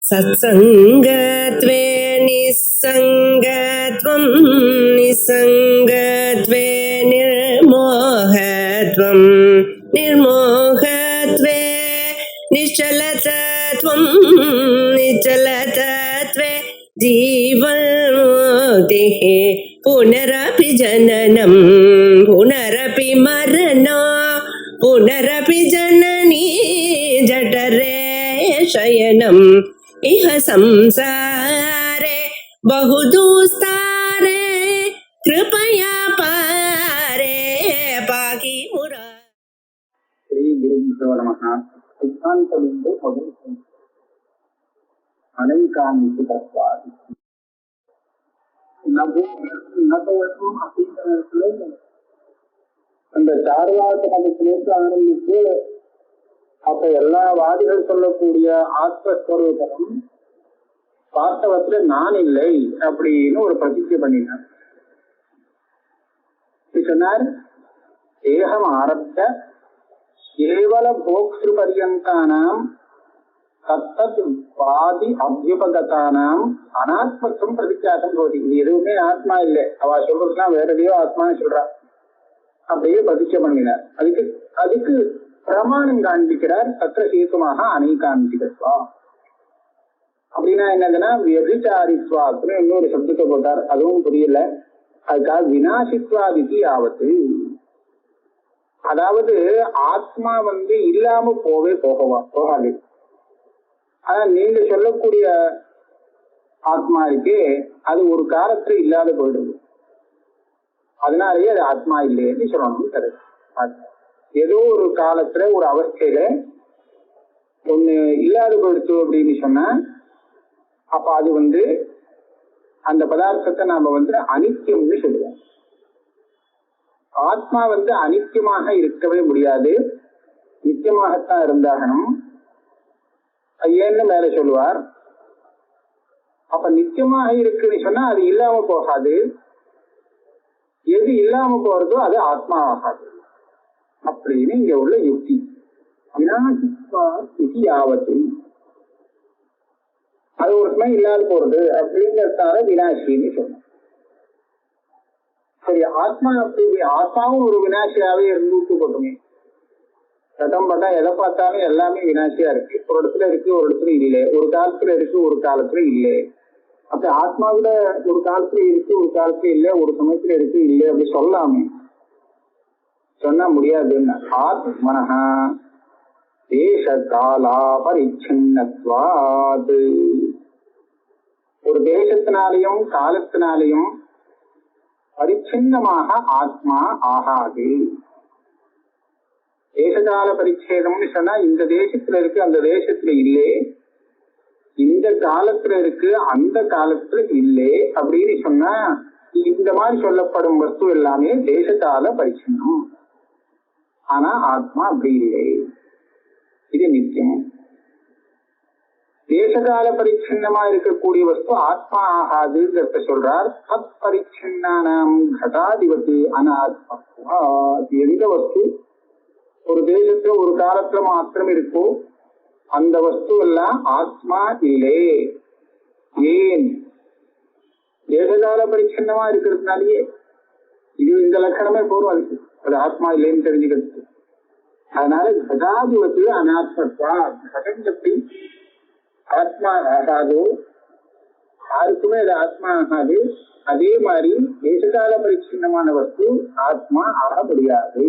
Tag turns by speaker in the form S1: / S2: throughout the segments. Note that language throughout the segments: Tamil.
S1: सत्संगत्वे निस्संगत्वं निस्संगत्वे निर्मोहत्वं निर्मोहत्वे निश्चलतत्वं निश्चलतत्वे जीवन्मुक्तिः पुनरपि जननं पुनरपि मरणं पुनरपि जननी जठरे शयनम् इह संसारे बहुदुस्तारे कृपया पारे पाहि मुरा।
S2: श्री गुरुभ्यो नमः। सिद्धान्तबिन्दु ಮೊದಲು அனைகாமிகத்வாதி அந்த சார்வார்த்த மதத்திலிருந்து ஆரம்பித்து அப்ப எல்லா வாதிகள் சொல்லக்கூடிய ஆத்மஸ்வரூபம் வாஸ்தவத்துல நான் இல்லை அப்படின்னு ஒரு பிரதிஜை பண்ணினார். சொன்னார், தேகம் ஆரப்த கேவல போக்திரு பரியந்தானாம் தத்தத் வாதி அபியுபகதானாம் அனாத்மத்துவம் பிரதிஜாத்தம் போதி. இது எதுவுமே ஆத்மா இல்லை, அவ சொல்றதுலாம் வேற எதையோ ஆத்மான்னு சொல்றா. அப்படியே பிரதிஜை பண்ணினார். அதுக்கு பிரமாணம் காண்பிக்கிறார். தத்திர சேதுமாக அனைகாந்திகத்வா அப்படின்னா என்னதுன்னா வியபிச்சாரித்வாத்னு இன்னொரு சப்தத்தை போட்டார். அதுவும் புரியல. அதுக்காக வினாசித்வாதிக்கு ஆபத்து. அதாவது ஆத்மா இல்லாம போகாது. ஆனா நீங்க சொல்லக்கூடிய ஆத்மா இருக்கே, அது ஒரு காலத்துல இல்லாத போயிடுது. அதனாலேயே அது ஆத்மா இல்லைன்னு சொல்லணும். கரெக்ட். ஏதோ ஒரு காலத்துல ஒரு அவஸ்தையில ஒண்ணு இல்லாத போயிடுச்சு அப்படின்னு சொன்னா அப்ப அது அந்த பதார்த்தத்தை நாம அனித்தியம்னு சொல்லுவோம். ஆத்மா அனித்தியமாக இருக்கவே முடியாது, நித்தியமாகத்தான் இருந்தாகணும். ஏன்னு மேல சொல்லுவார். அப்ப நித்தியமாக இருக்குன்னு சொன்னா அது இல்லாம போகாது. எது இல்லாம போறதோ அது ஆத்மா ஆகாது அப்படின்னு இங்க உள்ள யுக்தி. வினாசித்வாத் அது ஒரு சமயம் இல்லாத போறது அப்படிங்கிறதால வினாசின்னு சொன்னோம். சரி, ஆத்மா ஆத்மாவும் ஒரு வினாசியாவே இருந்துட்டு போட்டுமே. சட்டம் பட்டா எதை பார்த்தாலும் எல்லாமே வினாசியா இருக்கு. ஒரு இடத்துல இருக்கு, ஒரு இடத்துல இல்லை. ஒரு காலத்துல இருக்கு, ஒரு காலத்துல இல்லை. அப்ப ஆத்மாவில ஒரு காலத்துல இருக்கு, ஒரு காலத்துல இல்லை, ஒரு சமயத்துல இருக்கு, இல்லை அப்படி சொல்லாமே. சொன்னா முடியாதுன்னு. ஆத்மனஹ தேச காலா பரிச்சின்னத்வாத். ஒரு தேசத்தினாலையும் காலத்தினாலையும் பரிச்சின்னமாக ஆத்மா ஆகாது. தேசகால பரிச்சேதம்னு சொன்னா இந்த தேசத்துல இருக்கு, அந்த தேசத்துல இல்லை, இந்த காலத்துல இருக்கு, அந்த காலத்துல இல்லை அப்படின்னு சொன்னா இந்த மாதிரி சொல்லப்படும் வஸ்து எல்லாமே தேசகால பரிச்சின்னம். ஆனா ஆத்மா அப்படி இல்லை, இது நித்தியம். தேசகால பரிச்சின்னமா இருக்கக்கூடிய வஸ்து ஆத்மா ஆகாதுங்கிறத சொல்றார். தத் பரிச்சின்னானாம் கடாதிபதி அனாத்மா. எந்த வஸ்து ஒரு தேசத்துல ஒரு காலத்துல மாத்திரம் இருக்கோ அந்த வஸ்து எல்லாம் ஆத்மா இல்லை. ஏன்? தேசகால பரிச்சின்னமா இருக்கிறதுனாலயே. இது இந்த லட்சணமே போறோம் அதுக்கு, அது ஆத்மா இல்லைன்னு தெரிஞ்சுக்கிறதுக்கு. அதனால கடாதிபதி அனாத்மத்வா. கடஞ்சப்படி ஆத்மா ஆகாதோ, யாருக்குமே அது ஆத்மா ஆகாது. அதே மாதிரி தேசகால பரிச்சின்னமான வஸ்து ஆத்மா ஆக முடியாது.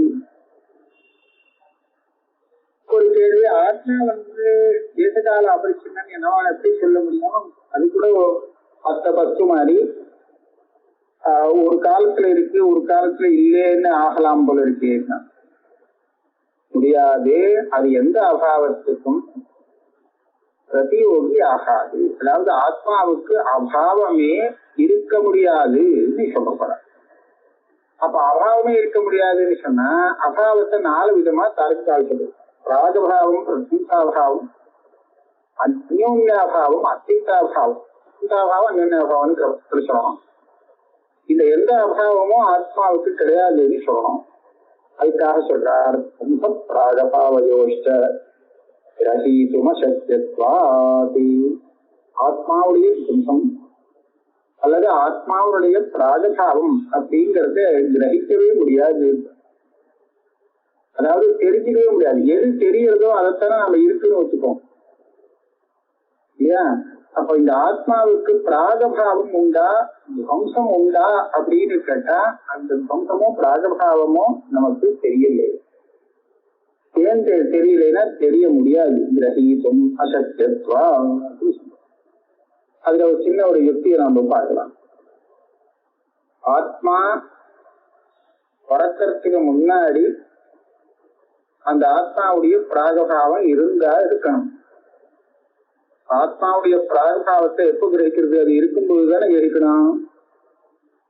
S2: ஒரு கேள்வி, ஆத்மா தேசகால அபரிச்சின்னம் என்னவா எப்படி சொல்ல முடியும்? அது கூட மற்ற வஸ்து மாதிரி ஒரு காலத்துல இருக்கு, ஒரு காலத்துல இல்லைன்னு ஆகலாம் போல இருக்கு. முடியாது. அது எந்த அபாவத்துக்கும் பிரதியோகி ஆகாது. அதாவது ஆத்மாவுக்கு அபாவமே இருக்க முடியாதுன்னு சொல்லப்பட. அப்ப அபாவமே இருக்க முடியாதுன்னு சொன்னா அபாவத்தை 4 விதமா தாழ்த்தால் சொல்லுது. ராஜபாவம், பிரசங்காபாவம், அந்யோன்யாபாவம், அத்தியந்தாபாவம். அத்தியந்தாபாவம் அந்யோன்யாபாவம்னு சொல்லணும். இந்த எந்த அபாவமும் ஆத்மாவுக்கு கிடையாதுன்னு சொல்லணும். அதுக்காக சொல்றார், ராஜபாவயோஷ்ட ரஹீதும சத்யத்வாதி. ஆத்மாவுடைய துன்பம் அல்லது ஆத்மாவுடைய பிராகபாவம் அப்படிங்கறத கிரகிக்கவே முடியாது. அதாவது தெரிஞ்சுக்கவே முடியாது. எது தெரியறதோ அதைத்தானே நம்ம இருக்குன்னு வச்சுக்கோம் இல்லையா? அப்ப இந்த ஆத்மாவுக்கு பிராகபாவம் உண்டா, துவம்சம் உண்டா அப்படின்னு கேட்டா அந்த துவம்சமோ பிராகபாவமோ நமக்கு தெரியல. ஏன் தெரியலைன்னா தெரிய முடியாது. கிரகீதம் அசக்தியத்வா. அதுல ஒரு சின்ன ஒரு யுக்தியை நாம பார்க்கலாம். ஆத்மா பிறக்கிறதுக்கு முன்னாடி அந்த ஆத்மாவுடைய பிராகபாவம் இருந்தா இருக்கணும். ஆத்மாவுடைய பிராகபாவத்தை எப்ப கிரகிக்கிறது? அது இருக்கும்போது தானே கிரகிக்கணும்.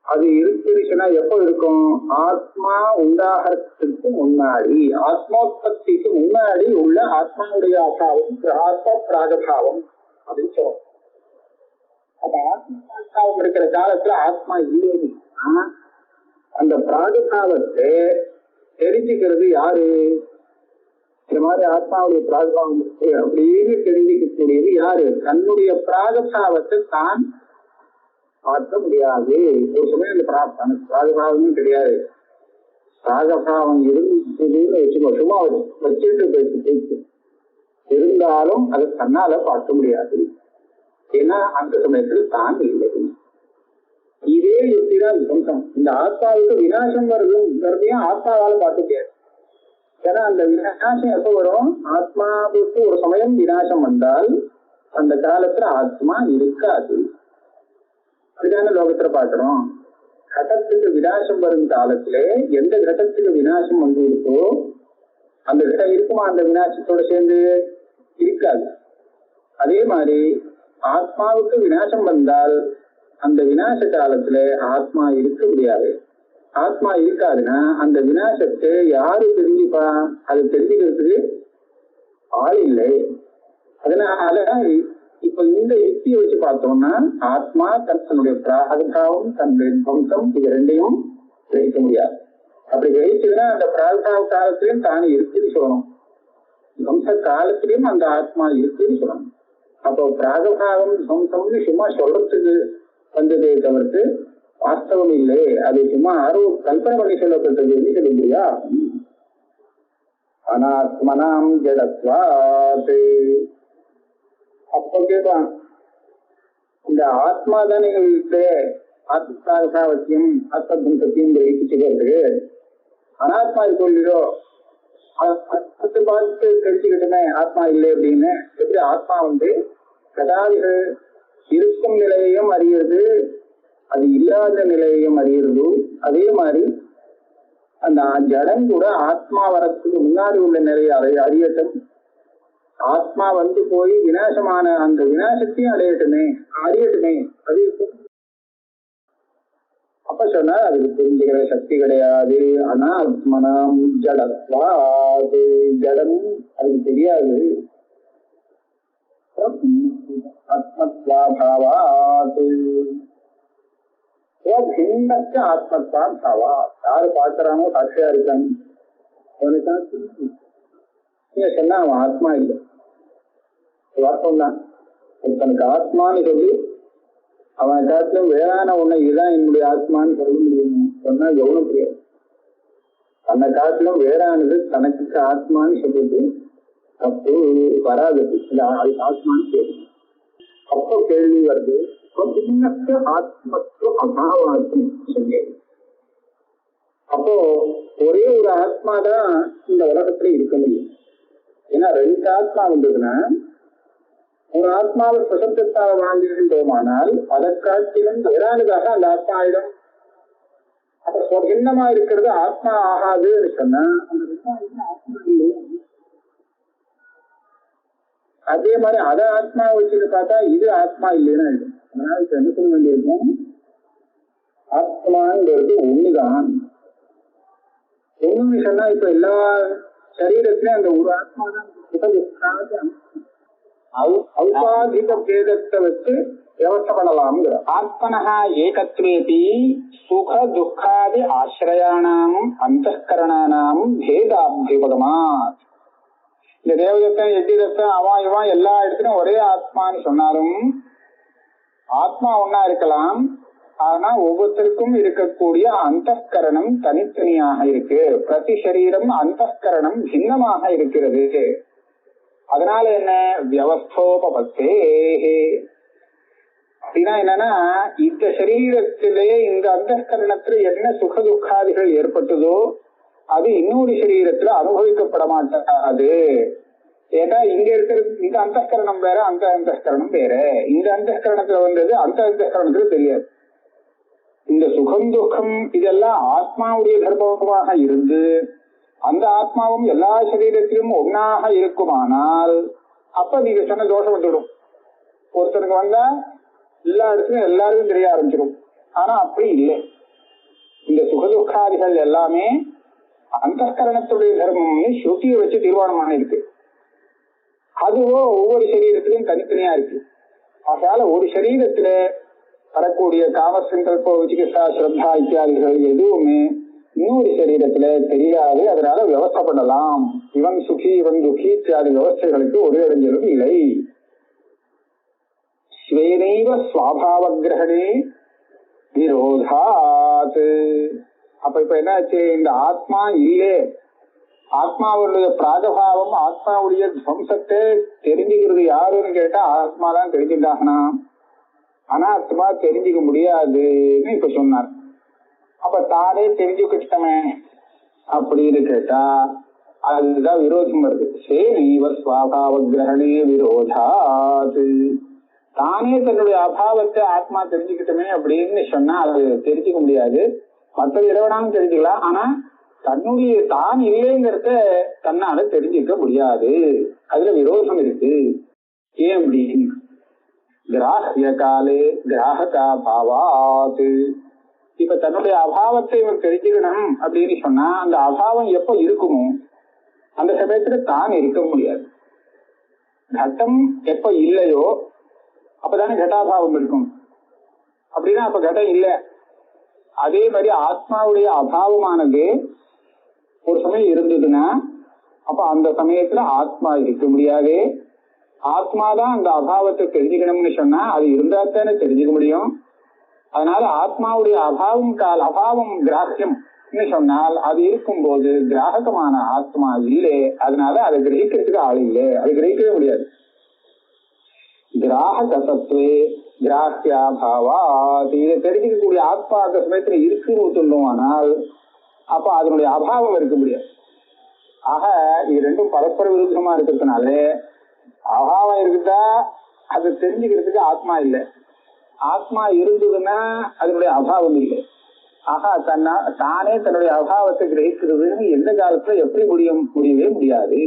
S2: அது இருக்குன்னா எப்ப இருக்கும்? ஆத்மா உண்டாகிறதுக்கு முன்னாடி, ஆத்மோத்பத்திக்கு முன்னாடி உள்ள ஆத்மாவுடைய அபாவம் ஆத்ம பிராகபாவம் அப்படின்னு சொல்றோம். அப்ப ஆத்மாவும் இருக்கிற காலத்துல ஆத்மா இல்லைன்னு அந்த பிராகபாவத்தை தெரிஞ்சுக்கிறது யாரு? இந்த மாதிரி ஆத்மாவுடைய பிராகபாவம் அப்படின்னு தெரிஞ்சுக்கக்கூடியது யாரு? தன்னுடைய பிராகபாவத்தை தான் பார்க்க முடியாது. ஒரு சமயம் இந்த பிராகபாவமும் கிடையாது. பிராகபாவம் இருந்ததுன்னு வச்சுக்கோ, சும்மா வச்சுட்டு பேச்சு இருந்தாலும் அதை தன்னால பார்க்க முடியாது. ஏன்னா அந்த சமயத்துல தான் இல்லை. இதே யுக்திதான் சொந்தம். இந்த ஆத்மாவுக்கு விநாசம் வருதுங்கிறதையும் ஆத்மாவால பார்க்க முடியாது. ஏன்னா அந்த விநாசம் எப்ப வரும்? ஆத்மாவுக்கு ஒரு சமயம் விநாசம் வந்தால் அந்த காலத்துல ஆத்மா இருக்காது. அப்படிதான லோகத்துல பாக்குறோம். கடத்துக்கு விநாசம் வரும் காலத்திலே எந்த கடத்துக்கு விநாசம் வந்து இருக்கோ அந்த கிடம் இருக்குமா? அந்த விநாசத்தோட சேர்ந்து இருக்காது. அதே மாதிரி ஆத்மாவுக்கு விநாசம் வந்தால் அந்த விநாச காலத்துல ஆத்மா இருக்க முடியாது. ஆத்மா இருக்காதுன்னா அந்த விநாசத்தை யாரு தெரிஞ்சுப்பா? அது தெரிஞ்சுக்கிறதுக்கு ஆள் இல்லை. அதனால இப்ப இந்த யுக்தியை வச்சு பார்த்தோம்னா ஆத்மா தன்னுடைய பிராகபாவம் தன்னுடைய துவம்சம் இது ரெண்டையும் கிரகிக்க முடியாது. அப்படி கிரகிச்சதுன்னா அந்த பிராகபாவ காலத்திலையும் தானே இருக்குன்னு சொல்லணும், துவம்ச காலத்திலையும் அந்த ஆத்மா இருக்குன்னு சொல்லணும். அப்போ பிராகபாவம் துவம்சம்னு சும்மா சொல்றதுக்கு வந்ததை தவிர்த்து வாஸ்தவம் இல்லை. அது சும்மா யாரும் கல்பனை பண்ணி சொல்லப்பட்டது சொல்ல முடியா? அனாத்மனாம் ஜடத்வாத். அப்போ கேட்பான், இந்த ஆத்மா தான் நீங்க ஆத்மபிராகபாவத்தையும் ஆத்மதுவம்சத்தையும் கிரகிச்சுக்கிறது, அனாத்மா சொல்லிடோ அதை பார்த்து தெரிஞ்சுக்கிட்டுமே ஆத்மா இல்லை அப்படின்னு. எப்படி ஆத்மா கதாதிகள் இருக்கும் நிலையையும் அறியறது, அது இல்லாத நிலையையும் அறியறது. அதே மாதிரி அந்த ஜடம் கூட ஆத்மா வரத்துக்கு முன்னாடி உள்ள நிலையை அறியட்டும். ஆத்மா போய் விநாசமான அந்த விநாசத்தையும் அறியட்டுமே. அது அப்ப சொன்னா அதுக்கு தெரிஞ்சுக்கிற சக்தி கிடையாது. ஆனா ஆத்மனாம் ஜடத்வாத். ஜடம் அதுக்கு தெரியாது. ஆத்மத்வாபாவாத். ஆத்மத்வான் பாவா. யாரு பார்க்கிறானோ சாட்சியா இருக்காங்க சொன்னா அவன் ஆத்மா இல்லை. வார்த்தம் தான். தனக்கு ஆத்மான்னு சொல்லி அவன் காட்டிலும் வேறான ஒண்ணு இதுதான் என்னுடைய ஆத்மான்னு சொல்ல முடியும் சொன்னா கவனம் புரியாது. அந்த காட்டிலும் வேறானது தனக்கு ஆத்மான்னு சொல்லிட்டு தப்பு வராது. ஆத்மான்னு கேள்வி அப்போ கேள்வி வருது. ஆத்மத்துவ அபாவாத்மம் சொல்லி அப்போ ஒரே ஒரு ஆத்மா தான் இந்த உலகத்துல இருக்க முடியும். ஏன்னா ரெண்டு ஆத்மா வந்ததுன்னா ஒரு ஆத்மாவை பிரசப்தத்தாக வாழ்ந்திருந்தோமானால் அதை காட்டிலும் வேறானதாக அந்த ஆத்மா ஆயிடும். அப்ப சொர்ணமா இருக்கிறது ஆத்மா ஆகாதுன்னு சொன்னா அந்த ஆத்மா இல்லை. அதே மாதிரி அதை ஆத்மா வச்சுட்டு பார்த்தா இது ஆத்மா இல்லைன்னு ஆயிடும். அதனால இப்ப என்ன சொல்ல வேண்டியிருக்கும்? ஆத்மாங்கிறது ஒண்ணுதான். ஒண்ணுன்னு சொன்னா இப்ப எல்லா சரீரத்திலும் அந்த ஒரு ஆத்மா தான் ஔபாதிக பேதத்தை வச்சு விவசாய பண்ணலாம். ஆத்மனஹ ஏகத்வேபி சுக துக்காதி ஆசிரயானாம் அந்தఃகரணானாம் பேதாபியுபகமாத். இந்த தேவதத்தன் எட்டிதத்தன் அவன் இவன் எல்லா இடத்துலயும் ஒரே ஆத்மான்னு சொன்னாலும் ஆத்மா ஒன்னா இருக்கலாம், ஆனா ஒவ்வொருத்தருக்கும் இருக்கக்கூடிய அந்தஸ்கரணம் தனித்தனியாக இருக்கு. பிரதி சரீரம் அந்தஸ்கரணம் பின்னமாக இருக்கிறது. அதனால என்ன, வியவஸ்தோபத்தே அப்படின்னா என்னன்னா, இந்த சரீரத்திலே இந்த அந்தஸ்கரணத்துல என்ன சுக துக்காதிகள் ஏற்பட்டதோ அது இன்னொரு சரீரத்துல அனுபவிக்கப்பட மாட்டாது. ஏன்னா இங்க இருக்கிற இந்த அந்தஸ்கரணம் வேற, அந்த அந்தஸ்கரணம் வேற. இந்த அந்தஸ்கரணத்துல வந்தது அந்த அந்தஸ்கரணத்துல தெரியாது. இந்த சுகம் துக்கம் இதெல்லாம் ஆத்மாவுடைய தர்மமாக இருந்து அந்த ஆத்மாவும் எல்லா சரீரத்திலும் ஒன்னாக இருக்குமானால் அப்ப நீங்க சொன்ன தோஷம் வந்துடும். ஒருத்தருக்கு வந்தா எல்லா இடத்துலயும் எல்லாருக்கும் தெரிய ஆரம்பிச்சிடும். ஆனா அப்படி இல்லை. இந்த சுகதுக்காதிகள் எல்லாமே அந்தஸ்கரணத்துடைய தர்மம்னு ஸ்ருதியை வச்சு தீர்மானமாக இருக்கு. அதுவோ ஒவ்வொரு சரீரத்திலும் தனித்தனியா இருக்கு. அதனால ஒரு சரீரத்துல வரக்கூடிய காமசங்கல்ப விசிகிச்சா ஸ்ரத்தா இத்தியாதிகள் எதுவுமே இன்னொரு சரீரத்துல தெரியாது. அதனால விவசாயப்படலாம். இவன் சுகி இவன் துக்கி இத்தியாதி விவசாயிகளுக்கு ஒரு இடைஞ்சலும் இல்லை. ஸ்வேனைவ ஸ்வாபாவ கிரகணே விரோதாத். அப்ப இப்ப என்னாச்சு, இந்த ஆத்மா இல்லே, ஆத்மாவுடைய பிராகபாவம் ஆத்மாவுடைய துவம்சத்தை தெரிஞ்சுக்கிறது யாருன்னு கேட்டா ஆத்மா தான் தெரிஞ்சுட்டாங்கன்னா அனாத்மா தெரிஞ்சுக்க முடியாதுன்னு இப்ப சொன்னார். அப்ப தானே தெரிஞ்சுக்கிட்டமே அப்படின்னு கேட்டா அதுதான் விரோதம் வருது. சேனீவ ஸ்வாபாவ கிரகணே விரோதாத். தானே தன்னுடைய அபாவத்தை ஆத்மா தெரிஞ்சுக்கிட்டமே அப்படின்னு சொன்னா அது தெரிஞ்சுக்க முடியாது. மற்ற இடவனாலும் தெரிஞ்சுக்கலாம், ஆனா தன்னுடைய தான் இல்லைங்கிறத தன்னால தெரிஞ்சுக்க முடியாது. அதுல விரோதம் இருக்கு. ஏன் அப்படின்னு, கிராஹ்ய காலே கிராஹகா பாவாத். இப்ப தன்னுடைய அபாவத்தை இவன் தெரிஞ்சுக்கணும் அப்படின்னு சொன்னா அந்த அபாவம் எப்ப இருக்குமோ அந்த சமயத்துல தான் இருக்க முடியாது. கட்டம் எப்ப இல்லையோ அப்பதானே கட்டாபாவம் இருக்கும். அப்படின்னா அப்ப கட்டம் இல்லை. அதே மாதிரி ஆத்மாவுடைய அபாவமானது ஒரு சமயம் இருந்ததுன்னா அப்ப அந்த சமயத்துல ஆத்மா இருக்க முடியாது. ஆத்மாதான் அந்த அபாவத்தை தெரிஞ்சுக்கணும்னு சொன்னா அது இருந்தா தானே தெரிஞ்சுக்க முடியும். அதனால ஆத்மாவுடைய அபாவம் கிராஹ்யம் சொன்னால் அது இருக்கும்போது கிராகமான ஆத்மா இல்லை. அதனால அதை கிரகிக்கிறதுக்கு ஆள் இல்லை, அது கிரகிக்கவே முடியாது. கிராகசத்வே கிராஹ்யாபாவா. இதை தெரிஞ்சுக்கக்கூடிய ஆத்மா அந்த சமயத்துல இருக்குன்னு சொல்லுவானால் அப்ப அதனுடைய அபாவம் இருக்க முடியாது. ஆக இது ரெண்டும் பரஸ்பர விருத்தமா இருக்கிறதுனால அபாவம் இருக்குதா அதை தெரிஞ்சுக்கிறதுக்கு ஆத்மா இல்லை, ஆத்மா இருந்ததுன்னா அதனுடைய அபாவம் இல்லை. ஆக தானே தன்னுடைய அபாவத்தை கிரகிக்கிறதுன்னு எந்த காலத்துல எப்படி முடியவே முடியாது.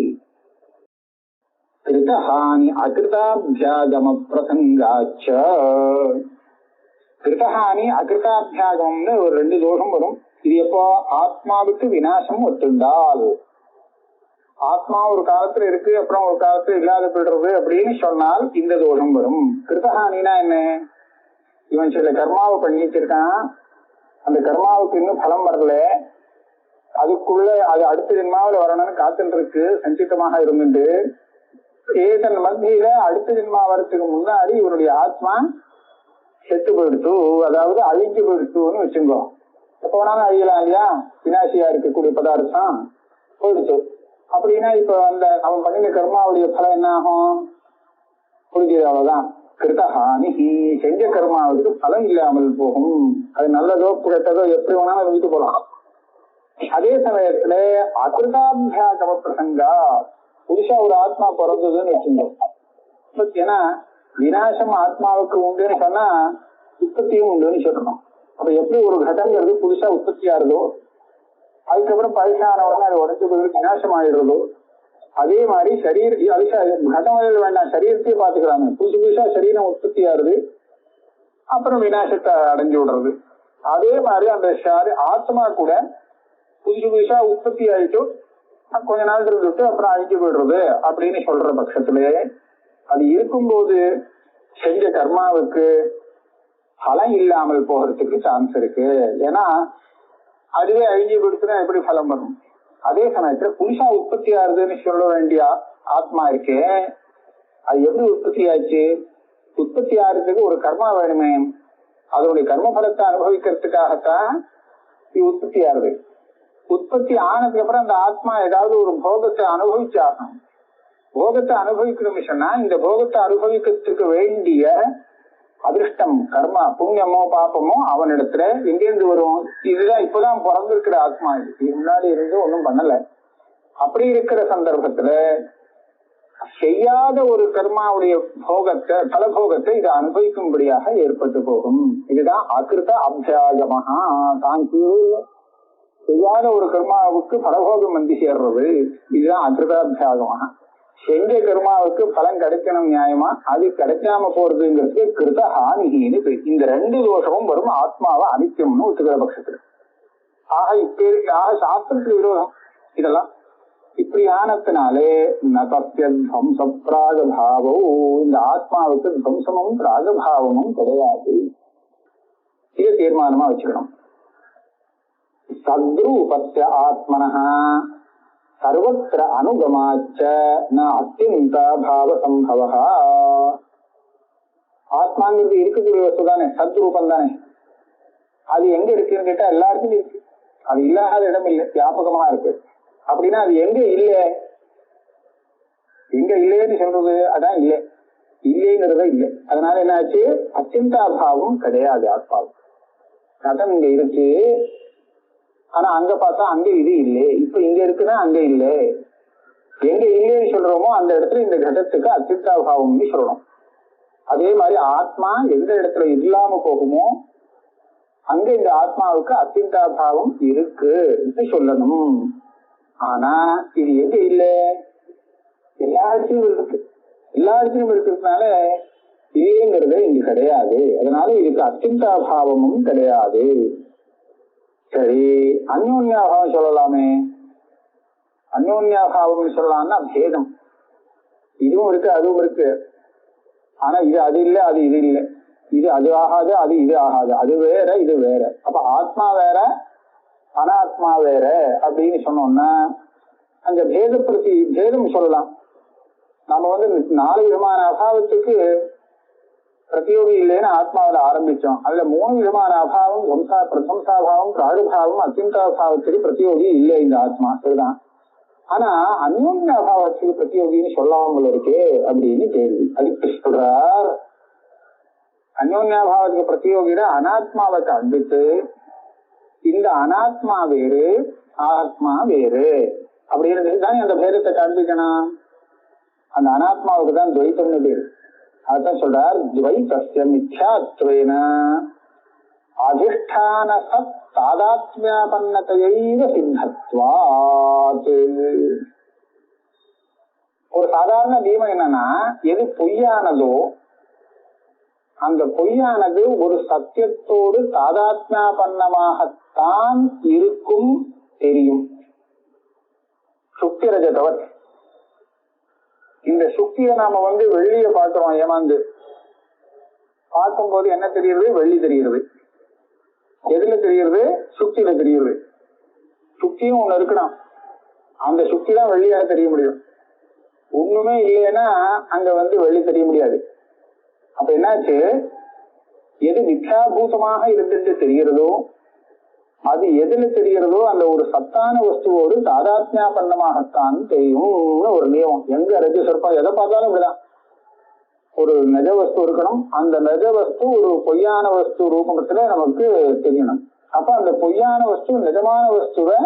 S2: கிருதஹானி அகிருதாபியாகம பிரசங்காச்ச. கிருதஹானி அகிருதாபியாகம்னு ஒரு ரெண்டு தோஷம் வரும். இது எப்போ, ஆத்மாவுக்கு விநாசம் ஒத்துண்டால். ஆத்மா ஒரு காலத்துல இருக்கு அப்புறம் ஒரு காலத்துல இல்லாத போயிடுறது அப்படின்னு சொன்னால் இந்த தோஷம் வரும். கிருதஹானினா என்ன, இவன் சில கர்மாவை பண்ணி வச்சிருக்கான், அந்த கர்மாவுக்கு இன்னும் பலம் வரல, அதுக்குள்ள அது அடுத்த ஜென்மாவில வரணும்னு காத்துட்டு இருக்கு, சஞ்சிதமாக இருந்துட்டு ஏதன் மத்தியில அடுத்த ஜென்மா வரத்துக்கு முன்னாடி இவருடைய ஆத்மா செத்து போயிடுச்சு, அதாவது அழிஞ்சு போயிடுச்சுன்னு வச்சுங்கோ. எப்ப வேணாலும் அழியலாம் இல்லையா, வினாசியா இருக்கக்கூடிய பதார்த்தம் போயிடுச்சு. அப்படின்னா இப்ப அந்த அவன் பண்ணின கர்மாவுடைய பலம் என்ன ஆகும், புரிஞ்சது, அவ்வளவுதான். கிருதஹானி, செஞ்ச கர்மாவுக்கு பலம் இல்லாமல் போகும். அது நல்லதோ கெட்டதோ எப்படி வேணாலும் எழுதிட்டு போலாம். அதே சமயத்துல அகிருதாபியாகம பிரசங்கா, புதுசா ஒரு ஆத்மா பிறந்ததுன்னு வச்சுருந்தோம். ஏன்னா விநாசம் ஆத்மாவுக்கு உண்டுன்னு சொன்னா உற்பத்தியும் உண்டுன்னு சொல்லணும். அப்ப எப்படி ஒரு கடங்கிறது புதுசா உற்பத்தி ஆறுதோ அதுக்கப்புறம் பழசானவங்க அது உடஞ்சு போய் விநாசம் ஆயிடுறதோ அதே மாதிரி கடம் வேண்டாம், சரீரத்தையே பாத்துக்கிறாங்க. புதுசா சரீரம் உற்பத்தி ஆறுது அப்புறம் விநாசத்தை அடைஞ்சு விடுறது. அதே மாதிரி அந்த ஆத்மா கூட புதுசா உற்பத்தி ஆயிட்டு கொஞ்ச நாள் இருந்துட்டு அப்புறம் அழிஞ்சு போயிடுறது அப்படின்னு சொல்ற பட்சத்துல அது இருக்கும்போது செஞ்ச கர்மாவுக்கு பலம் இல்லாமல் போகிறதுக்கு சான்ஸ் இருக்கு. ஏன்னா அதுவே அழிஞ்சு போயிடுச்சுன்னா எப்படி பலம் வரும். அதே சமயத்துல புதுசா உற்பத்தி ஆகுதுன்னு சொல்ல வேண்டிய ஆத்மா இருக்கு, அது எப்படி உற்பத்தி ஆச்சு, உற்பத்தி ஆகிறதுக்கு ஒரு கர்மா வேணுமே, அதனுடைய கர்ம பலத்தை அனுபவிக்கிறதுக்காகத்தான் இது உற்பத்தி ஆகுது. உற்பத்தி ஆனதுக்கு அப்புறம் அந்த ஆத்மா ஏதாவது ஒரு போகத்தை அனுபவிச்சாகணும். போகத்தை அனுபவிக்கணும்னு சொன்னா இந்த போகத்தை அனுபவிக்கிறதுக்கு வேண்டிய அதிர்ஷ்டம், கர்மா, புண்ணியமோ பாப்பமோ அவனிடத்துல எங்கேருந்து வரும்? இதுதான் இப்பதான் பிறந்திருக்கிற ஆத்மா. இது முன்னாடி இருந்து ஒன்றும் பண்ணல. அப்படி இருக்கிற சந்தர்ப்பத்துல செய்யாத ஒரு கர்மாவுடைய போகத்தை, பலபோகத்தை இதை அனுபவிக்கும்படியாக ஏற்பட்டு போகும். இதுதான் அகிருத அபியாகமஹா. தான் செய்யாத ஒரு கர்மாவுக்கு பலபோகம் வந்து சேர்றது, இதுதான் அகிருத அபியாகமஹா. செஞ்ச கர்மாவுக்கு பலன் கிடைக்கணும் நியாயமா, அது கிடைக்காம போறதுங்கிறது கிருத ஹானிகின்னு பேர். இந்த ரெண்டு தோஷமும் வரும் ஆத்மாவை அனித்தியம்னு ஒத்துக்கிற பட்சத்துல. ஆக சாஸ்திரத்துக்கு விரோதம் இதெல்லாம். இப்படி ஆனத்தினாலே நசத்தியம்ச பிராகபாவம், இந்த ஆத்மாவுக்கு துவம்சமும் பிராகபாவமும் கிடையாது. இதை தீர்மானமா வச்சுக்கணும். சத்ரூபஸ்ய ஆத்மனஹ சர்வத்திர அனுகமாச்ச ந அத்தியந்த பாவ சம்பவஹ. ஆத்மாங்கிறது இருக்கக்கூடிய வஸ்து தானே, சத்ரூபம் தானே. அது எங்க இருக்குன்னு கேட்டா எல்லாருக்கும் இருக்கு. அது இல்லாத இடம் இல்லை, வியாபகமா இருக்கு. அப்படின்னா அது எங்க இல்ல, எங்க இல்லைன்னு சொல்றது அதான் இல்லை, இல்லைங்கிறத இல்லை. அதனால என்னாச்சு, அச்சிந்தாபாவம் கிடையாது ஆத்மாவுக்கு. கதம் இங்க இருக்கு, ஆனா அங்க பார்த்தா அங்க இது இல்லை. இப்ப இங்க இருக்குன்னா அங்க இல்லை. எங்க இல்லைன்னு சொல்றோமோ அந்த இடத்துல இந்த கடத்துக்கு அச்சிந்தாபாவம்னு சொல்லணும். அதே மாதிரி ஆத்மா எந்த இடத்துல இல்லாம போகுமோ அங்க இந்த ஆத்மாவுக்கு அச்சிந்தாபாவம் இருக்கு சொல்லணும். ஆனா இது எங்க இல்ல, எல்லா இடத்துலயும் இருக்கு. எல்லா இடத்துலயும் இருக்கிறதுனால இல்லைங்கிறது இங்க கிடையாது. அதனால இதுக்கு அச்சிந்தாபாவமும் கிடையாது. சரி, அந்யோன்யாபாவம் சொல்லலாமே. அந்யோன்யாபாவம் சொல்லலாம்னா பேதம். இதுவும் இருக்கு அதுவும் இருக்கு. ஆனா இது அது இல்லை, அது இது இல்லை. இது அது ஆகாது, அது இது ஆகாது. அது வேற, இது வேற. அப்ப ஆத்மா வேற, அனாத்மா வேற அப்படின்னு சொன்னோம்னா அந்த பேதம் சொல்லலாம். நம்ம வந்து 4 விதமான அபாவத்துக்கு பிரதியோகி இல்லைன்னு ஆத்மாவில ஆரம்பிச்சோம். அதுல 3 விதமான அபாவம், பிரசம்சாபாவம், பிராகுபாவம், அத்தியந்தாபாவத்துக்கு பிரதியோகி இல்லை இந்த ஆத்மா. சரிதான். ஆனா அந்யோன்ய அபாவத்துக்கு பிரதியோகின்னு சொல்லாமல் இருக்கே அப்படின்னு கேள்வி. அதுக்கு சொல்றார், அந்யோன்யாபாவத்துக்கு பிரதியோகிட அனாத்மாவை காண்பித்து இந்த அனாத்மா வேறு ஆத்மா வேறு அப்படின்னு தானே அந்த பேதத்தை காண்பிக்கணும். அந்த அனாத்மாவுக்கு தான் துவைத்தம்னு பேரு. அதான் சொல்றார், துவைதஸ்ய மித்யாத்வேன அதிஷ்டான சத் தாதாத்மியாபன்னதையைவ சித்தத்வாத். ஒரு சாதாரண நியமம் என்னன்னா, எது பொய்யானதோ அந்த பொய்யானது ஒரு சத்தியத்தோடு தாதாத்மியாபன்னமாகத்தான் இருக்கும் தெரியும். சுக்தி ரஜதவர். இந்த சுக்தியை நாம வெள்ளிய பார்க்கிறோம், ஏமாந்து பார்க்கும்போது என்ன தெரியுது? வெள்ளி தெரியுது. எதுல தெரியுது? சுக்தியில தெரியுது. சுக்தியும் ஒண்ணு இருக்கணும், அந்த சுக்தி தான் வெள்ளியாக தெரிய முடியும். ஒண்ணுமே இல்லைன்னா அங்க வெள்ளி தெரிய முடியாது. அப்ப என்னாச்சு, எது மித்யாபூதமாக இருந்துட்டு தெரிகிறதோ அது எதுல தெரிகிறதோ அந்த ஒரு சத்தான வஸ்துவோடு தாதாத்மியாபன்னமாகத்தான் தெரியும்னு ஒரு நியமம். எங்க ரஜ சொற்பம் எதை பார்த்தாலும் இப்படிதான். ஒரு நெஜ வஸ்து இருக்கணும், அந்த நெஜ வஸ்து ஒரு பொய்யான வஸ்து ரூபத்துல நமக்கு தெரியணும். அப்ப அந்த பொய்யான வஸ்து நிஜமான வஸ்துவை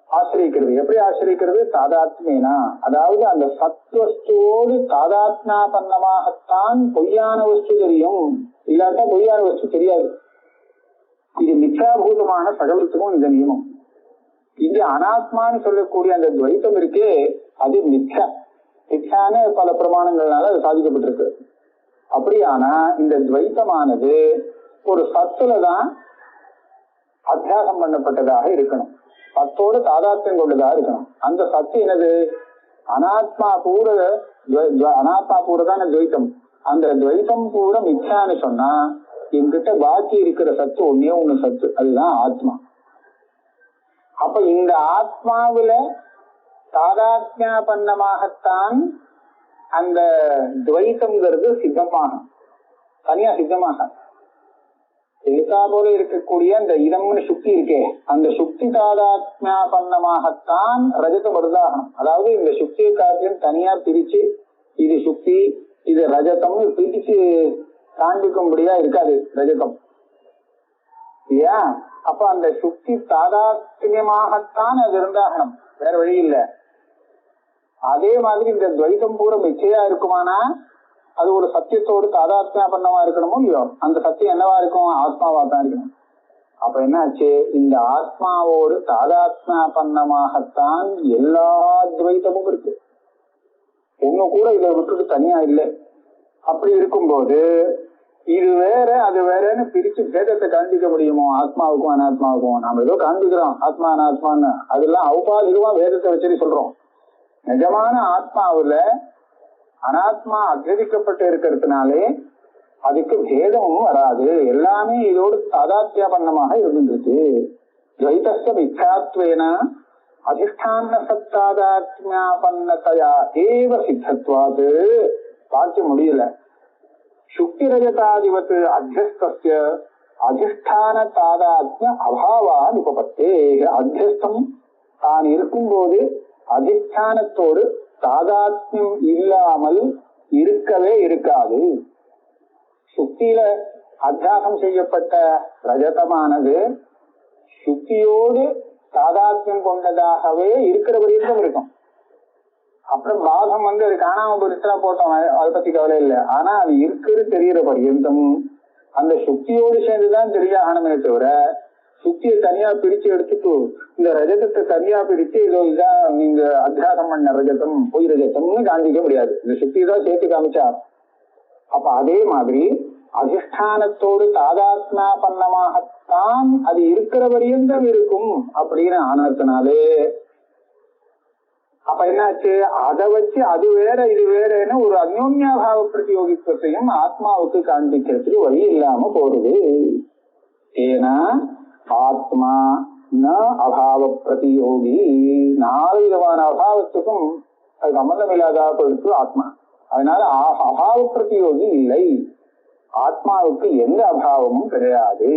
S2: ஆசிரியக்கிறது. எப்படி ஆசிரியக்கிறது? தாதாத்மியனா, அதாவது அந்த சத்வஸ்துவோடு தாதாத்மியாபன்னமாகத்தான் பொய்யான வஸ்து தெரியும். இல்லாட்டா பொய்யான வஸ்து தெரியாது. இது மித்யாபூதமான சகலத்துக்கும் இந்த நியமம். இங்க அனாத்மான்னு சொல்லக்கூடிய அந்த துவைத்தம் இருக்கே, அது மித்யா. மித்யான்னு பல பிரமாணங்கள்னால அது சாதிக்கப்பட்டிருக்கு. அப்படியானா இந்த துவைத்தமானது ஒரு சத்துலதான் அத்தியாசம் பண்ணப்பட்டதாக இருக்கணும், சத்தோடு தாதாத்மியம் கொண்டதாக இருக்கணும். அந்த சத்து என்னது? அனாத்மா பூரதான துவைத்தம். அந்த துவைத்தம் பூர மித்யான்னு சொன்னா என்கிட்ட பாக்கி இருக்கிற சத்து ஒன்னே ஒண்ணு சத்து, அதுதான் ஆத்மா. அப்ப இந்த ஆத்மாவில தாதாத்மியாபன்னமாகத்தான் அந்த துவைத்தம்ங்கிறது சித்தமாகும், தனியா சித்தமாக எழுத்தா போல இருக்கக்கூடிய அந்த இதம்னு சுக்தி இருக்கே, அந்த சுக்தி தாதாத்மியாபன்னமாகத்தான் ரஜதம் வருதாகணும். அதாவது இந்த சுக்தியை காட்டிலும் தனியா பிரிச்சு இது சுக்தி இது ரஜதம்னு பிரிச்சு காண்பிக்கும்படியா இருக்காது ரஜதம் இல்லையா. அப்ப அந்த சுக்தி தாதாத்மியமாகத்தான் அது இருந்தாகணும், வேற வழி இல்லை. அதே மாதிரி இந்த துவைதம் பூரா மிச்சையா இருக்குமானா அது ஒரு சத்தியத்தோடு தாதாத்மியாபன்னமா இருக்கணுமோ இல்லையோ, அந்த சத்தியம் என்னவா இருக்கும், ஆத்மாவா தான் இருக்கணும். அப்ப என்னாச்சு, இந்த ஆத்மாவோடு தாதாத்மியாபன்னமாகத்தான் எல்லா துவைத்தமும் இருக்கு, ஒண்ணு கூட இதை விட்டுட்டு தனியா இல்லை. அப்படி இருக்கும்போது இது வேற அது வேறன்னு பிரிச்சு பேதத்தை காண்பிக்க முடியுமோ ஆத்மாவுக்கும் அனாத்மாவுக்கும்? நாம ஏதோ காண்பிக்கிறோம் ஆத்மா அனாத்மான்னு, அதெல்லாம் ஔபாதிகமா வேதத்தை வச்சு சொல்றோம். நிஜமான ஆத்மாவுல அனாத்மா அத்தியதிக்கப்பட்டு இருக்கிறதுனாலே அதுக்கு பேதமும் வராது, எல்லாமே இதோடு தாதாத்மியாபன்னமாக இருந்துருக்கு. துவைதஸ்ய மித்யாத்வேன அதிஷ்டான சத்தாதாத்மியாபன்னதையா ஏவ சித்தத்வாது. பார்க்க முடியல, சுக்தி ரஜதாதிபத்து அத்தியஸ்தஸ்ய அதிஷ்டான தாதாத்மிய அபாவான் உபபத்தே. அத்தியஸ்தம் தான் இருக்கும்போது அதிஷ்டானத்தோடு தாதாத்மியம் இல்லாமல் இருக்கவே இருக்காது. சுக்தியில அத்தியாசம் செய்யப்பட்ட ரஜதமானது சுக்தியோடு தாதாத்மியம் கொண்டதாகவே இருக்கிற பரியந்தம் இருக்கும். அப்புறம் பாகம் அது காணாம போயிடுச்சா போட்டோம், அதை பத்தி கவலை இல்லை. ஆனா அது இருக்கிறது தெரிகிற பரியந்தம் அந்த சுக்தியோடு சேர்ந்துதான் தெரியாகணுமே தவிர சுக்தியை தனியா பிரிச்சு எடுத்துட்டு இந்த ரஜதத்தை தனியா பிரிச்சு இதோ இதான் நீங்க அத்தியாசம் பண்ண ரஜதம் பொய் ரஜதம்னு காண்பிக்க முடியாது, இந்த சுக்தியை தான் சேர்த்து காமிச்சா. அப்ப அதே மாதிரி அதிஷ்டானத்தோடு தாதாத்மியாபன்னமாகத்தான் அது இருக்கிற பரியந்தம் இருக்கும் அப்படின்னு ஆனதுனாலே அப்ப என்னாச்சு, அதை வச்சு அது வேற இது வேறன்னு ஒரு அந்யோன்யாபாவ பிரதியோகித்துவத்தையும் ஆத்மாவுக்கு காண்பிக்கிறதுக்கு வழி இல்லாம போறது. ஏன்னா ஆத்மா ந அபாவ பிரதியோகி, 4 விதமான அபாவத்துக்கும் அது சம்பந்தம் இல்லாத பொழுது ஆத்மா. அதனால அபாவ பிரதியோகி இல்லை, ஆத்மாவுக்கு எந்த அபாவமும் கிடையாது.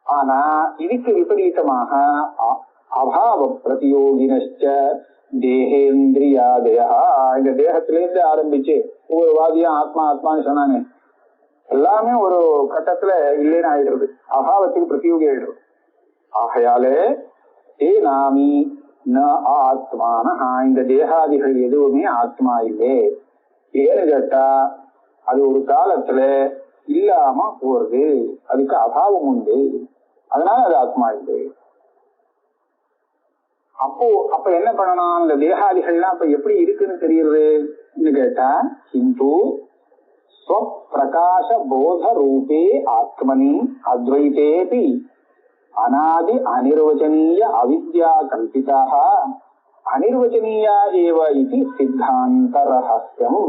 S2: ஆனா இதுக்கு விபரீதமாக அபாவ பிரதியோகினச்ச தேகேந்திரியாதயா, இந்த தேகத்திலேருந்து ஆரம்பிச்சு ஒவ்வொரு வாதியும் ஆத்மா ஆத்மான்னு சொன்னாங்க, எல்லாமே ஒரு கட்டத்துல இல்லைன்னு ஆயிடுறது, அபாவத்துக்கு பிரதியோகி ஆயிடுறது. ஆகையாலே நாமி ந ஆத்மான, இந்த தேகாதிகள் எதுவுமே ஆத்மா இல்லை. ஏன்னு கேட்டா அது ஒரு காலத்துல இல்லாம போறது, அதுக்கு அபாவம் உண்டு, அதனால அது ஆத்மா இல்லை. அப்ப என்ன பண்ணணும், இந்த தேகாதிகள்லாம் அப்ப எப்படி இருக்குன்னு தெரியுதுன்னு கேட்டா, கிந்து ஸ்வப்பிரகாச போத ரூபே ஆத்மனி அத்வைதேபி அநாதி அனிர்வச்சனீய அவித்யா கல்பிதாக அனிர்வச்சனீயா ஏவ இது சித்தாந்த ரகசியம்.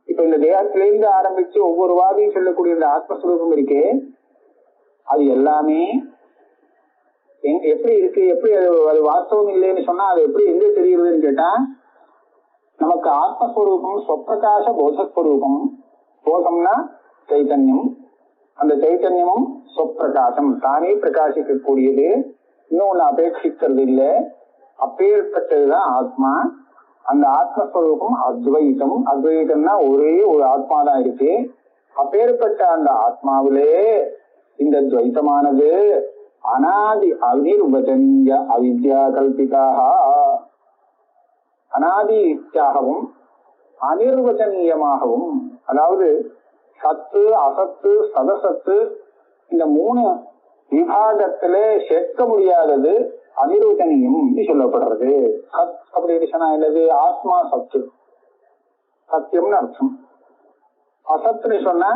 S2: இப்ப இந்த தேகத்திலிருந்து ஆரம்பிச்சு ஒவ்வொரு வாதியும் சொல்லக்கூடிய இந்த ஆத்மஸ்வரூபம் இருக்கே, அது எல்லாமே எப்படி இருக்கு, எப்படி அது வாஸ்தவம் இல்லைன்னு சொன்னா அது எப்படி எங்க தெரியுதுன்னு கேட்டா, நமக்கு ஆத்மஸ்வரூபம் ஸ்வப்பிரகாச போதஸ்வரூபம், போதம்னா சைத்தன்யம், அந்த சைத்தன்யமும் ஸ்வப்பிரகாசம் தானே பிரகாசிக்கக்கூடியது, இன்னொன்னு அபேட்சிக்கிறது இல்லை, அப்பேற்பட்டதுதான் ஆத்மா. அந்த ஆத்மஸ்வரூபம் அத்வைதம், அத்வைதம்னா ஒரே ஒரு ஆத்மா தான் இருக்கு. அப்பேற்பட்ட அந்த ஆத்மாவிலே இந்த துவைத்தமானது அநாதி அனிர்வச்சனீய அவித்யா கல்பிதாக, அநாதியாகவும் அனிர்வச்சனீயமாகவும், அதாவது சத்து அசத்து சதசத்து இந்த 3 விபாகத்திலே சேர்க்க முடியாதது அனிர்வச்சனீயம் சொல்லப்படுறது. சத் அப்படின்னு சொன்னா என்னது, ஆத்மா சத்து, சத்தியம்னு அர்த்தம். அசத்துன்னு சொன்னா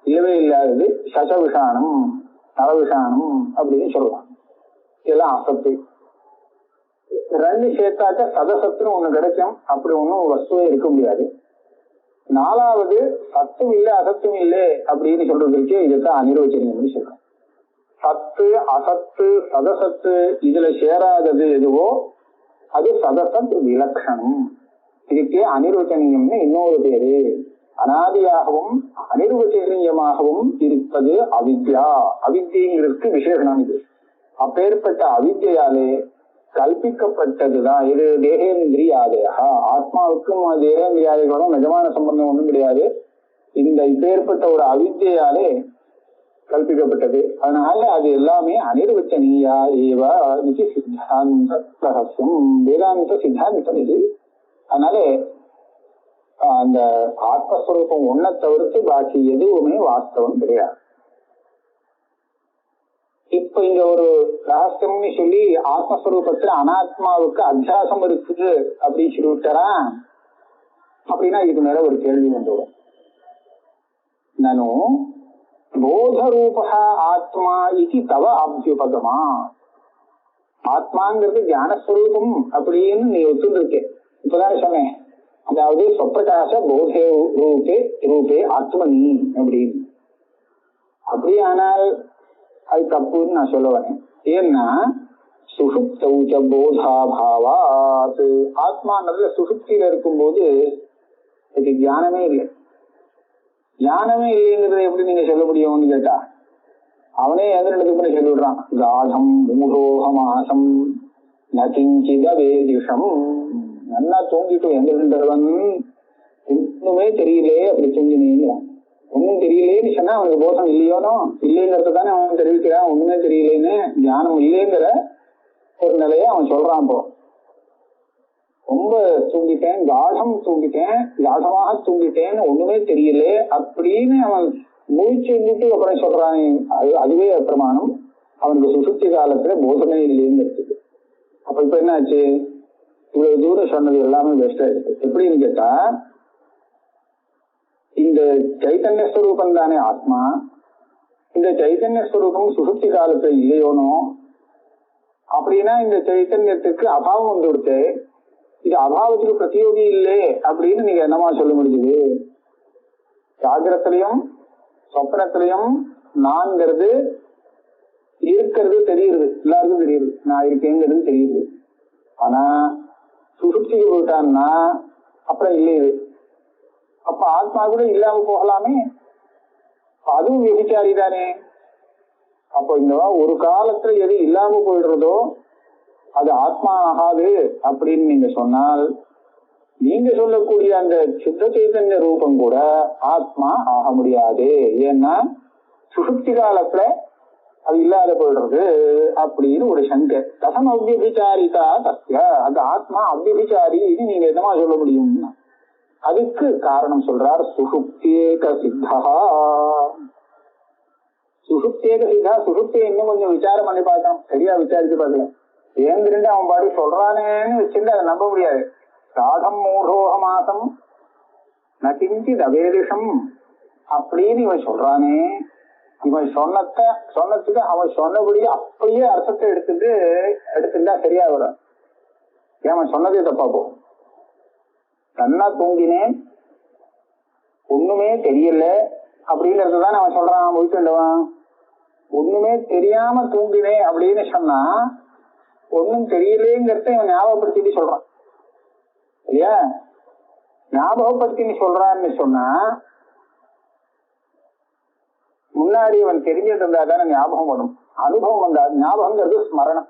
S2: இல்லவே இல்லாதது, சசவிஷானம் நரவிஷானம் அப்படின்னு சொல்லலாம், இதெல்லாம் அசத்து. 2 சேர்த்தாக்க சதசத்துன்னு ஒண்ணு கிடைக்கும், அப்படி ஒண்ணும் வஸ்துவே இருக்க முடியாது. 4வது சத்தும் இல்லை அசத்தும் இல்லை அப்படின்னு சொல்றதுக்கு இதுதான் அனிர்வச்சனீயம் சொல்றோம். சத்து அசத்து சதசத்து இதுல சேராதது எதுவோ அது சதசத் விலக்ஷணம். இதுக்கு அனிர்வச்சனீயம்னு இன்னொரு பேரு. அனாதியாகவும் அனிர்வச்சனீயமாகவும் இருப்பது அவித்யா. அவித்யங்கிறதுக்கு விசேஷனம் இது. அப்பேற்பட்ட அவித்யாலே கல்பிக்கப்பட்டதுதான் இது தேகேந்திரியாதயா. ஆத்மாவுக்கும் தேகேந்திரியாதைகளும் நிஜமான சம்பந்தம் ஒண்ணும் கிடையாது. இந்த இப்பேற்பட்ட ஒரு அவித்யாலே கல்பிக்கப்பட்டது. அதனால அது எல்லாமே அனிர்வச்சனீயா ஏவ இது சித்தாந்த ரகசியம், வேதாந்த சித்தாந்தம் இது. அதனால அந்த ஆத்மஸ்வரூபம் ஒன்ன தவிர்த்து பாக்கி எதுவுமே வாஸ்தவம் கிடையாது. இப்ப இங்க ஒரு ரகசியம்னு சொல்லி ஆத்மஸ்வரூபத்துல அனாத்மாவுக்கு அத்தியாசம் இருக்குது அப்படின்னு சொல்லிவிட்டாரா, அப்படின்னா இதுக்கு மேல ஒரு கேள்வி வந்துடும். நானும் போதரூபா ஆத்மா இது தவ அபியுபகமா. ஆத்மாங்கிறது ஞானஸ்வரூபம் அப்படின்னு நீ ஒத்துருக்கே. இப்பதான் சொன்னேன், அதாவது சொப்பிரகாச போதே ரூபே ஆத்மனி அப்படின்னு. அப்படியானால் அது தப்புன்னு நான் சொல்ல வரேன். ஏன்னா சுஷுப்தௌச்ச போதாபாவாத், ஆத்மா நல்ல சுஷுப்தியில இருக்கும்போது அதுக்கு ஞானமே இல்லை. ஞானமே இல்லைங்கிறத எப்படி நீங்க சொல்ல முடியும்னு கேட்டா, அவனே எதிர்த்து பண்ணி சொல்லிவிடுறான். காடம் மூடோகமாசம் நகிஞ்சித வேதிஷம். நல்லா தூங்கிட்டும் எந்திரவன் ஒண்ணுமே தெரியலே அப்படி தூங்கினீங்கிறான். ஒன்னும் தெரியலேன்னு சொன்னா அவனுக்கு போதம் இல்லையோனோ, இல்லைங்கிறத தானே அவன் தெரிவிக்கிறான். ஒண்ணுமே தெரியலேன்னு ஞானம் இல்லைங்கிற ஒரு நிலையை அவன் சொல்றான். இப்போ ரொம்ப தூங்கிட்டேன், காடம் தூங்கிட்டேன், காடமாக தூங்கிட்டேன்னு ஒண்ணுமே தெரியல அப்படின்னு அவன் மூச்சுட்டு அப்புறம் சொல்றான். அதுவே பிரமாணம். அவனுக்கு சுசுப்தி காலத்துல போதமே இல்லைங்கிறது. அப்ப இப்ப என்ன ஆச்சு, இவ்வளவு தூரம் சொன்னது எல்லாமே பெஸ்டா இருக்கு. எப்படின்னு கேட்டா, இந்த சைத்தன்ய ஸ்வரூபம் தானே ஆத்மா. இந்த சைத்தன்ய ஸ்வரூபம் சுசுப்தி காலத்துல இல்லையோனோ, அப்படின்னா இந்த சைத்தன்யத்துக்கு அபாவம் வந்து கொடுத்து இது அபாவத்துக்கு பிரதியோகி இல்லை அப்படின்னு நீங்க என்னமா சொல்ல முடியுது? ஜாகிரத்திலையும் சொப்னத்திலையும் நான்கிறது இருக்கிறது தெரியுது, எல்லாருக்கும் தெரியுது, நான் இருக்கேங்கிறது தெரியுது. ஆனா சுசுப்திக்கு போயிட்டான்னா அப்புறம் இல்லை. இது அப்ப ஆத்மா கூட இல்லாம போகலாமே, அதுவும் விபச்சாரி தானே. அப்போ இந்த ஒரு காலத்துல எது இல்லாம போயிடுறதோ அது ஆத்மா ஆகாது அப்படின்னு நீங்க சொன்னால், நீங்க சொல்லக்கூடிய அந்த சுத்த சைத்தன்ய ரூபம் கூட ஆத்மா ஆக முடியாது. ஏன்னா சுசுப்தி காலத்துல அது இல்லாத போயிடுறது அப்படின்னு ஒரு சங்கை. கதம் அவ்யபிச்சாரிதா தஸ்ய, அந்த ஆத்மா அவ்யபிச்சாரி நீங்க என்னமா சொல்ல முடியும்? அதுக்கு காரணம் சொல்றார், சுசுப்தியேக சித்தா. சுசுப்தியேக சித்தா. சுசுப்தியை இன்னும் கொஞ்சம் விசாரம் பண்ணி பார்த்தான், சரியா விசாரிச்சு பார்க்கலாம். ஏந்திரண்டு அவன் பாடி சொல்றானேன்னு வச்சுட்டு அதை நம்ப முடியாது. காடம் மூடோகமாசம் நகிஞ்சி தவேதிஷம் அப்படின்னு இவன் சொல்றானே, இவன் சொன்னதுக்கு அவன் சொன்னபடி அப்படியே அர்த்தத்தை எடுத்துட்டா சரியா வரும். அவன் சொன்னதே தப்பா போகும். நல்லா தூங்கினேன், ஒண்ணுமே தெரியல அப்படிங்கறதுதான் அவன் சொல்றான். போயிட்டுவன் ஒண்ணுமே தெரியாம தூங்கினேன் அப்படின்னு சொன்னா ஒண்ணும் தெரியலேங்கிறத இவன் ஞாபகப்படுத்தி சொல்றான் இல்லையா? ஞாபகப்படுத்தி சொல்றான்னு சொன்னா முன்னாடி அவன் தெரிஞ்சிட்டு இருந்தா தானே ஞாபகம் வரும். அனுபவம் வந்தா ஞாபகங்கிறது ஸ்மரணம்.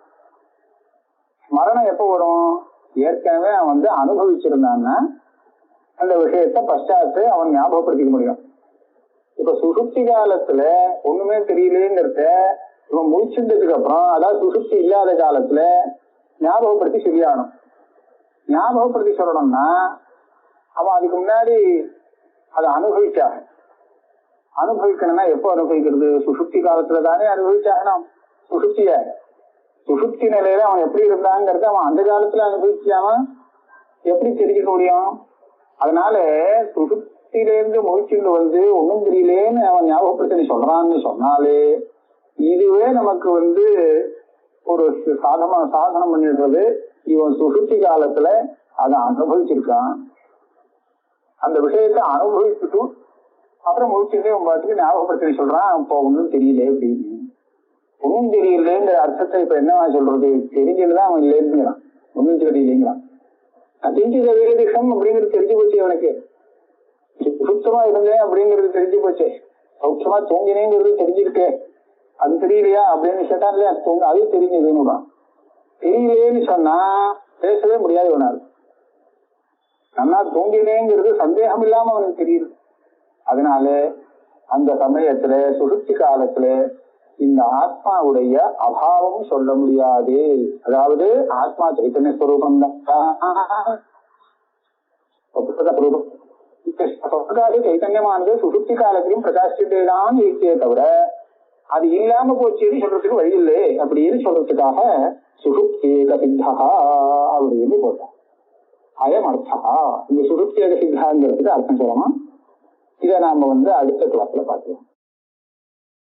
S2: ஸ்மரணம் எப்ப வரும்? ஏற்கனவே அவன் அனுபவிச்சிருந்தான்னா அந்த விஷயத்த பశ్చాத்து அவன் ஞாபகப்படுத்திக்க முடியும். இப்ப சுசுப்தி காலத்துல ஒண்ணுமே தெரியலேங்கிறத இவன் முடிச்சுட்டதுக்கு அப்புறம், அதாவது சுசுப்தி இல்லாத காலத்துல ஞாபகப்படுத்தி சொல்லியானும். ஞாபகப்படுத்தி சொல்லணும்னா அவன் அதுக்கு முன்னாடி அதை அனுபவிச்சாக. அனுபவிக்கணும்னா எப்போ அனுபவிக்கிறது? சுசுப்தி காலத்துல தானே அனுபவிச்சாகணும். சுசுப்தி நிலையில அவன் எப்படி இருந்தாங்கிறத அவன் அந்த காலத்துல அனுபவிச்சாம எப்படி தெரிஞ்சுக்க முடியும்? அதனால சுசுப்தியிலேருந்து முயற்சிகள் ஒண்ணும் தெரியலேன்னு அவன் ஞாபகப்படுத்தி சொல்றான்னு சொன்னாலே இதுவே நமக்கு ஒரு சாதனம் பண்ணிடுறது. இவன் சுசுப்தி காலத்துல அதை அனுபவிச்சிருக்கான். அந்த விஷயத்த அனுபவிச்சுட்டு அப்புறம் முயற்சியிலே அவன் பாட்டுக்கு ஞாபகப்படுத்தி சொல்றான், இப்போ ஒன்னும் தெரியல அப்படின்னு. ஒன்னும் தெரியலேங்கிற அர்த்தத்தை இப்ப என்னவா சொல்றது? தெரிஞ்சதுதான் அவன் இல்லைங்கிறான், ஒன்னும் தெரியலைங்கிறான். அதிஞ்சித வேதிஷம் அப்படிங்கிறது தெரிஞ்சு போச்சு அவனுக்கு. சுத்தமா இருந்தேன் அப்படிங்கிறது தெரிஞ்சு போச்சு. சௌக்கியமா தூங்கினேங்கிறது தெரிஞ்சிருக்கு. அது தெரியலையா அப்படின்னு கேட்டா இல்லையா அது தெரிஞ்சதுன்னு தெரியலேன்னு சொன்னா பேசவே முடியாது இவனால். நல்லா தூங்கினேங்கிறது சந்தேகம் இல்லாம அவனுக்கு தெரியுது. அதனால அந்த சமயத்துல சுசுப்தி காலத்துல இந்த ஆத்மாவுடைய அபாவம் சொல்ல முடியாது. அதாவது ஆத்மா சைத்தன்ய ஸ்வரூபம் சைத்தன்யமானது சுசுப்தி காலத்திலும் பிரகாசித்தேதான் இருக்கே தவிர அது இல்லாம போச்சுன்னு சொல்றதுக்கு வழி இல்லை அப்படின்னு சொல்றதுக்காக சுசுப்தேக சித்தா அப்படின்னு போட்டான். அயம் அர்த்தா. இந்த சுசுப்தேக சித்தாங்கிறதுக்கு அர்த்தம் சொல்லணும். இதை நாம அடுத்த கிளாஸ்ல பார்க்கலாம்.